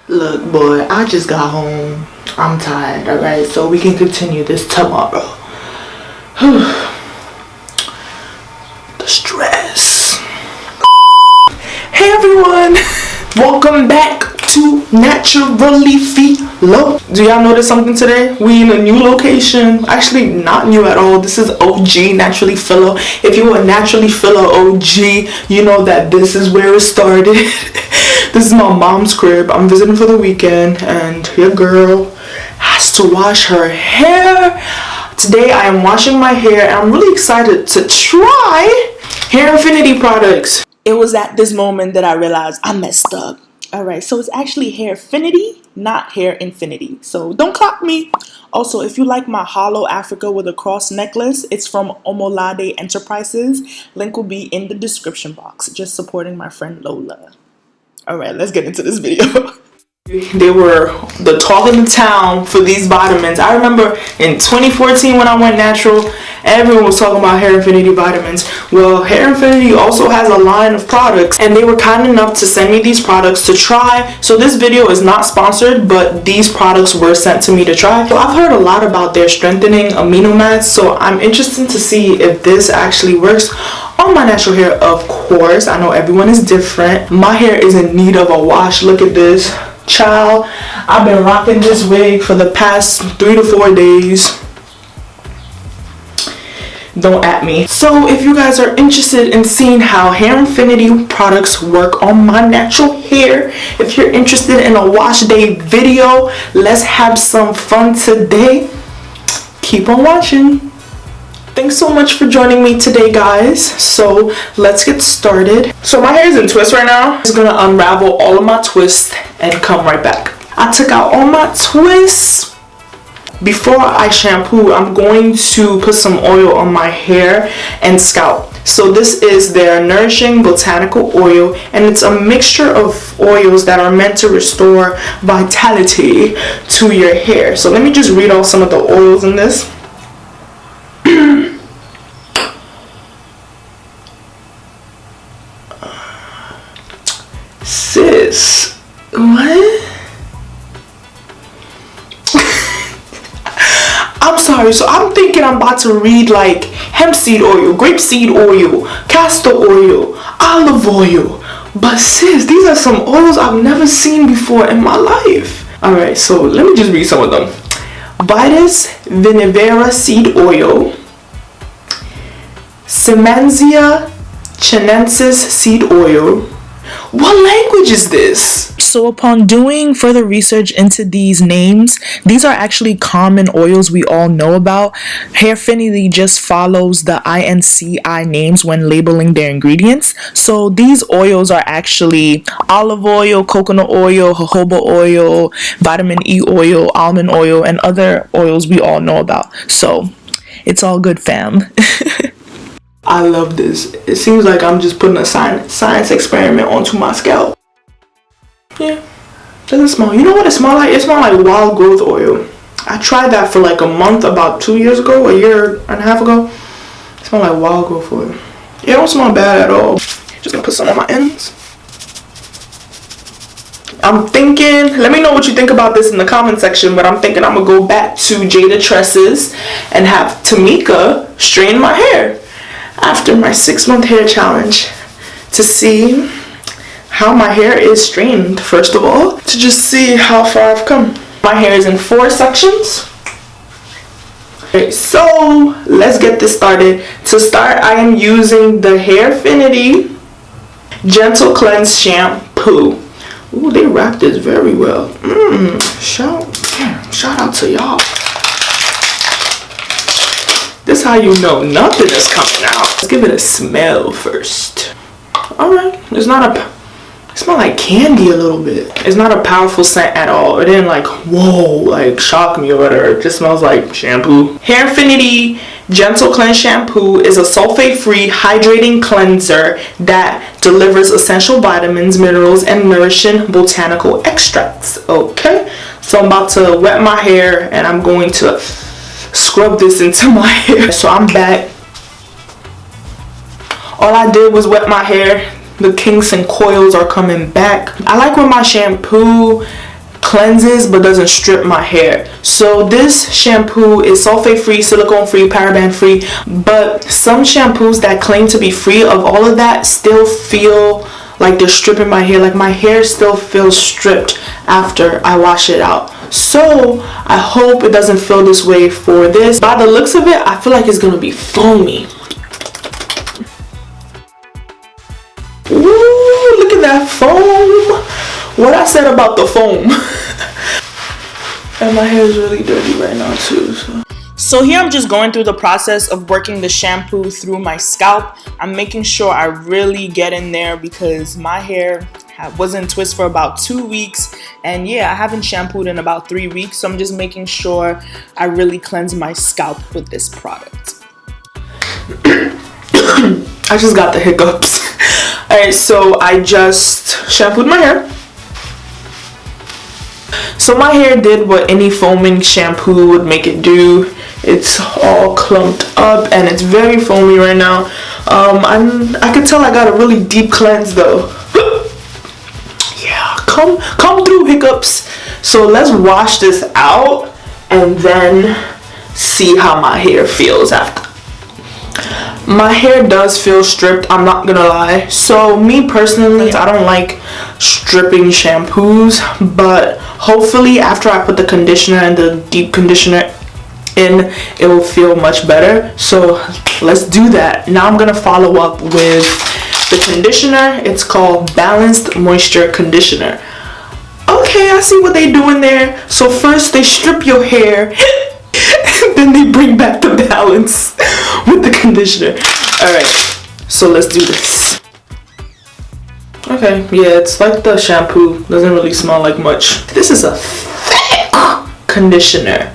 Look, boy, I just got home. I'm tired, alright? So we can continue this tomorrow. The stress. Hey everyone! Welcome back to NaturallyPhilo. Do y'all notice something today? We in a new location. Actually, not new at all. This is OG NaturallyPhilo. If you're a NaturallyPhilo OG, you know that this is where it started. This is my mom's crib. I'm visiting for the weekend, and your girl has to wash her hair. Today I am washing my hair, and I'm really excited to try Hairfinity products. It was at this moment that I realized I messed up. Alright, so it's actually Hairfinity, not Hair Infinity. So don't clock me. Also, if you like my hollow Africa with a cross necklace, it's from Omolade Enterprises. Link will be in the description box. Just supporting my friend Lola. Alright, let's get into this video. They were the talk of the town for these vitamins. I remember in 2014 when I went natural, everyone was talking about Hairfinity vitamins. Well, Hairfinity also has a line of products, and they were kind enough to send me these products to try. So this video is not sponsored, but these products were sent to me to try. So I've heard a lot about their strengthening amino mats, so I'm interested to see if this actually works on my natural hair. Of course, I know everyone is different. My hair is in need of a wash. Look at this. Child, I've been rocking this wig for the past 3 to 4 days. Don't at me. So if you guys are interested in seeing how Hairfinity products work on my natural hair, if you're interested in a wash day video, let's have some fun today. Keep on watching. Thanks so much for joining me today, guys. So let's get started. So my hair is in twists right now. I'm just gonna unravel all of my twists and come right back. I took out all my twists. Before I shampoo, I'm going to put some oil on my hair and scalp. So this is their Nourishing Botanical Oil, and it's a mixture of oils that are meant to restore vitality to your hair. So let me just read off some of the oils in this. Sis, what? I'm sorry, so I'm thinking I'm about to read like hemp seed oil, grapeseed oil, castor oil, olive oil. But sis, these are some oils I've never seen before in my life. Alright, so let me just read some of them. Vitis vinifera seed oil, Semanzia chinensis seed oil. What language is this? So upon doing further research into these names, these are actually common oils we all know about. Hairfinity just follows the INCI names when labeling their ingredients. So these oils are actually olive oil, coconut oil, jojoba oil, vitamin E oil, almond oil, and other oils we all know about. So it's all good, fam. I love this. It seems like I'm just putting a science experiment onto my scalp. Yeah, doesn't smell. You know what it smells like? It smells like wild growth oil. I tried that for like a month about 2 years ago, a year and a half ago. It smells like wild growth oil. It don't smell bad at all. Just gonna put some on my ends. I'm thinking, let me know what you think about this in the comment section, but I'm thinking I'm gonna go back to Jada Tresses and have Tamika straighten my hair after my 6-month hair challenge to see how my hair is straightened, first of all, to just see how far I've come. My hair is in 4 sections. Okay, so let's get this started. To start, I am using the Hairfinity Gentle Cleanse Shampoo. Ooh, they wrapped this very well. Shout out to y'all. This is how you know nothing is coming out. Let's give it a smell first. Alright, it smells like candy a little bit. It's not a powerful scent at all. It didn't like, whoa, like shock me or whatever. It just smells like shampoo. Hairfinity Gentle Cleanse Shampoo is a sulfate-free hydrating cleanser that delivers essential vitamins, minerals, and nourishing botanical extracts. Okay, so I'm about to wet my hair and I'm going to scrub this into my hair. So I'm back. All I did was wet my hair. The kinks and coils are coming back. I like when my shampoo cleanses but doesn't strip my hair. So this shampoo is sulfate free, silicone free, paraben free, but some shampoos that claim to be free of all of that still feel like they're stripping my hair. Like my hair still feels stripped after I wash it out. So I hope it doesn't feel this way for this. By the looks of it, I feel like it's gonna be foamy. Ooh, look at that foam. What I said about the foam. And my hair is really dirty right now too. So here I'm just going through the process of working the shampoo through my scalp. I'm making sure I really get in there because my hair was in twist for about 2 weeks, and yeah, I haven't shampooed in about 3 weeks, so I'm just making sure I really cleanse my scalp with this product. I just got the hiccups. Alright, so I just shampooed my hair. So my hair did what any foaming shampoo would make it do. It's all clumped up and it's very foamy right now. I can tell I got a really deep cleanse though. Yeah, come through, hiccups. So let's wash this out and then see how my hair feels after. My hair does feel stripped, I'm not gonna lie. So me personally, I don't like stripping shampoos, but hopefully after I put the conditioner and the deep conditioner in, it will feel much better. So let's do that. Now I'm gonna follow up with the conditioner. It's called Balanced Moisture Conditioner. Okay, I see what they do in there. So first they strip your hair and then they bring back the balance with the conditioner. Alright, so let's do this. Okay, yeah, it's like the shampoo. Doesn't really smell like much. This is a thick conditioner.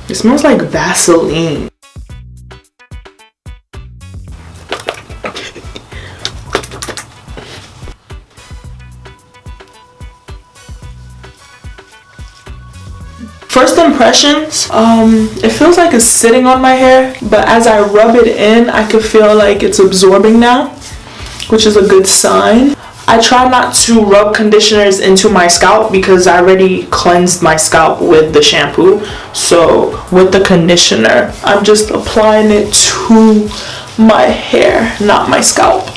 It smells like Vaseline. First impressions, it feels like it's sitting on my hair, but as I rub it in, I can feel like it's absorbing now, which is a good sign. I try not to rub conditioners into my scalp because I already cleansed my scalp with the shampoo. So with the conditioner, I'm just applying it to my hair, not my scalp.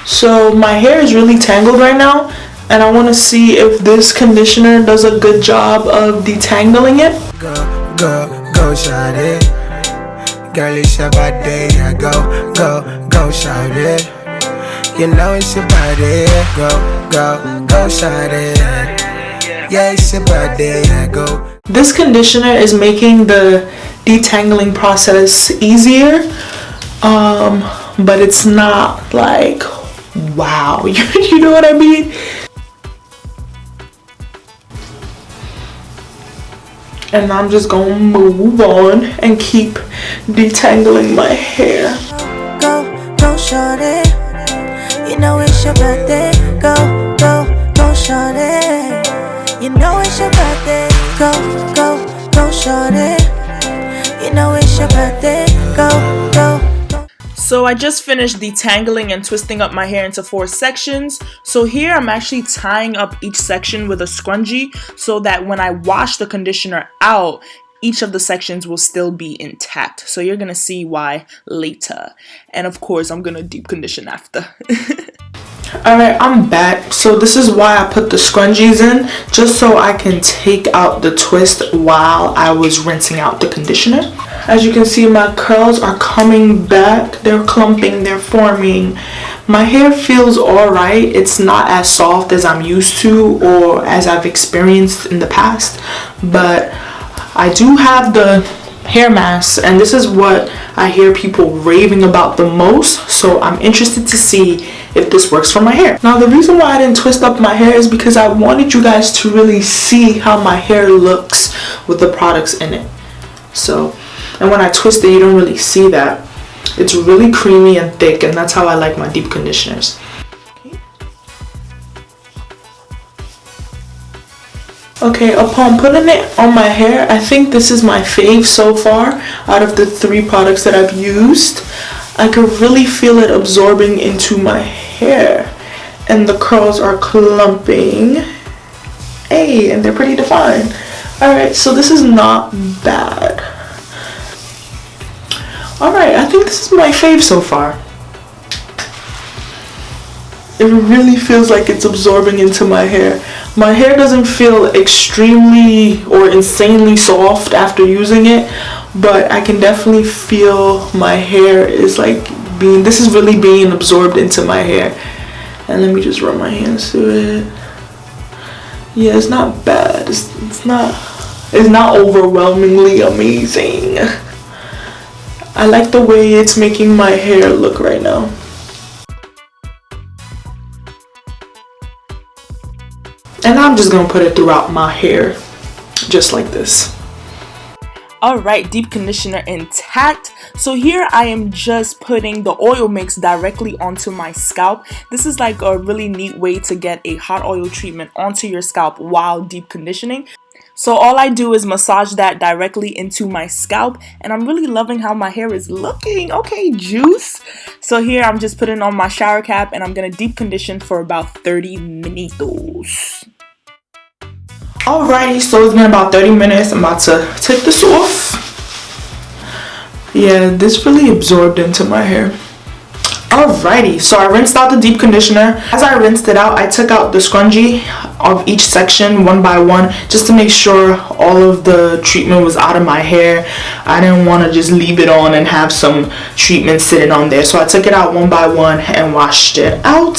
So my hair is really tangled right now, and I want to see if this conditioner does a good job of detangling it. Go, shout it. Girl, it's your body. Go, shout it. You know it's your body. Go, shout it. Yeah, it's your body. Go. This conditioner is making the detangling process easier, but it's not like wow. You know what I mean? And I'm just gonna move on and keep detangling my hair. Go, shorty. You know it's your birthday. Go, shorty. You know it's your birthday. Go, shorty. You know it's your birthday. Go. So I just finished detangling and twisting up my hair into 4 sections. So here I'm actually tying up each section with a scrunchie so that when I wash the conditioner out, each of the sections will still be intact. So you're gonna see why later. And of course, I'm gonna deep condition after. Alright, I'm back. So this is why I put the scrunchies in, just so I can take out the twist while I was rinsing out the conditioner. As you can see, my curls are coming back. They're clumping, they're forming. My hair feels alright. It's not as soft as I'm used to or as I've experienced in the past, but I do have the hair mask, and this is what I hear people raving about the most, so I'm interested to see if this works for my hair. Now the reason why I didn't twist up my hair is because I wanted you guys to really see how my hair looks with the products in it. So, and when I twist it, you don't really see that. It's really creamy and thick, and that's how I like my deep conditioners. Okay, upon putting it on my hair, I think this is my fave so far out of the 3 products that I've used. I can really feel it absorbing into my hair, and the curls are clumping. okay, and they're pretty defined. Alright, so this is not bad. Alright, I think this is my fave so far. It really feels like it's absorbing into my hair. My hair doesn't feel extremely or insanely soft after using it, but I can definitely feel my hair is like this is really being absorbed into my hair. And let me just run my hands through it. Yeah, it's not bad. It's not overwhelmingly amazing. I like the way it's making my hair look right now. And I'm just gonna put it throughout my hair, just like this. Alright, deep conditioner intact. So here I am just putting the oil mix directly onto my scalp. This is like a really neat way to get a hot oil treatment onto your scalp while deep conditioning. So all I do is massage that directly into my scalp, and I'm really loving how my hair is looking. Okay, juice. So here I'm just putting on my shower cap, and I'm gonna deep condition for about 30 minutos. Alrighty, so it's been about 30 minutes. I'm about to take this off. Yeah, this really absorbed into my hair. Alrighty, so I rinsed out the deep conditioner. As I rinsed it out, I took out the scrunchie of each section one by one, just to make sure all of the treatment was out of my hair. I didn't want to just leave it on and have some treatment sitting on there, so I took it out one by one and washed it out.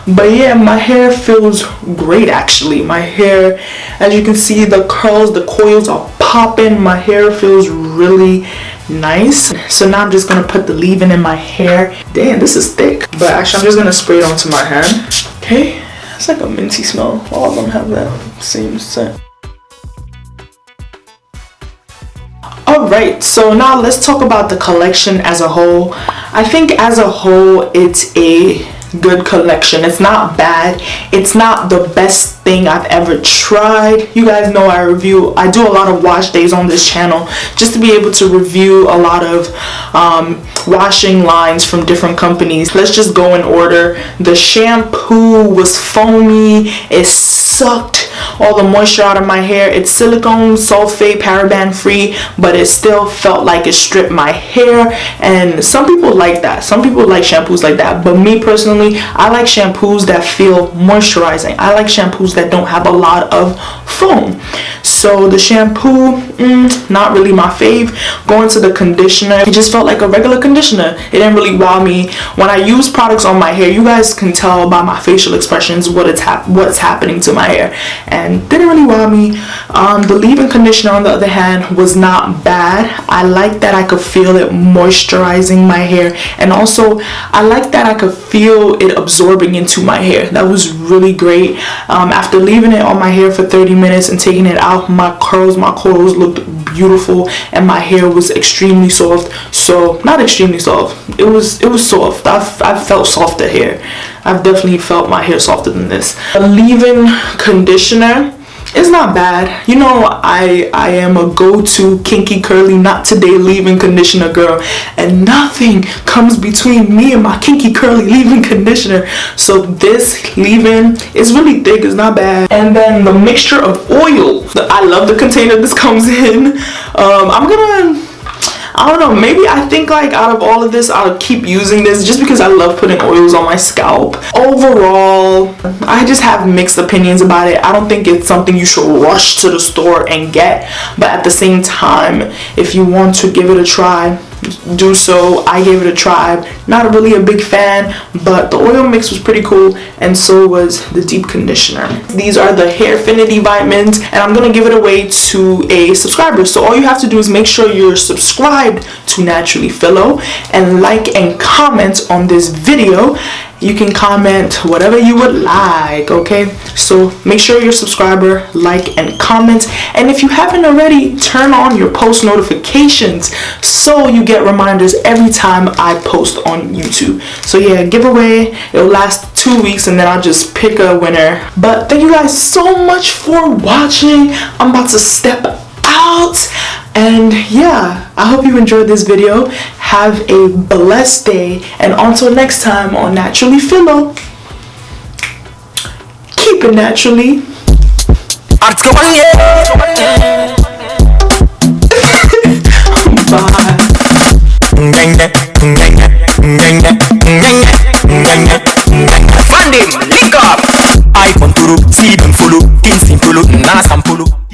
But yeah, my hair feels great actually. My hair, as you can see, the curls, the coils are popping. My hair feels really nice. So now I'm just gonna put the leave-in in my hair. Damn, this is thick. But actually I'm just gonna spray it onto my hand. Okay, it's like a minty smell. All of them have that same scent. Alright, so now let's talk about the collection as a whole. I think as a whole it's a good collection. It's not bad. It's not the best thing I've ever tried. You guys know I do a lot of wash days on this channel just to be able to review a lot of washing lines from different companies. Let's just go in order. The shampoo was foamy. It sucked all the moisture out of my hair. It's silicone, sulfate, paraben free, but it still felt like it stripped my hair. And some people like that. Some people like shampoos like that. But me personally, I like shampoos that feel moisturizing. I like shampoos that don't have a lot of foam. So the shampoo, not really my fave. Going to the conditioner, it just felt like a regular conditioner. It didn't really wow me. When I use products on my hair, you guys can tell by my facial expressions what's happening to my hair, and didn't really wow me. The leave-in conditioner, on the other hand, was not bad. I like that I could feel it moisturizing my hair, and also I like that I could feel it absorbing into my hair. That was really great. After leaving it on my hair for 30 minutes and taking it out, my coils looked beautiful, and my hair was extremely soft. So not extremely soft, it was soft. I've felt softer hair. I've definitely felt my hair softer than this. A leave-in conditioner is not bad. You know, I am a go-to kinky curly not today leave-in conditioner girl, and nothing comes between me and my kinky curly leave-in conditioner. So this leave-in is really thick. It's not bad. And then the mixture of oil, I love the container this comes in. I don't know, maybe I think like out of all of this I'll keep using this just because I love putting oils on my scalp. Overall, I just have mixed opinions about it. I don't think it's something you should rush to the store and get, but at the same time, if you want to give it a try, do so. I gave it a try. Not really a big fan, but the oil mix was pretty cool, and so was the deep conditioner. These are the Hairfinity vitamins, and I'm gonna give it away to a subscriber. So all you have to do is make sure you're subscribed to NaturallyPhilo and like and comment on this video. You can comment whatever you would like, okay? So make sure you're a subscriber, like and comment, and if you haven't already, turn on your post notifications so you get reminders every time I post on YouTube. So yeah, giveaway, it'll last 2 weeks and then I'll just pick a winner. But thank you guys so much for watching. I'm about to step out, and yeah, I hope you enjoyed this video. Have a blessed day, and until next time on NaturallyPhilo, keep it naturally. Article Wan, yeah. Bye. Find him, link up. I control, see them follow, Kingston follow, Nas and follow.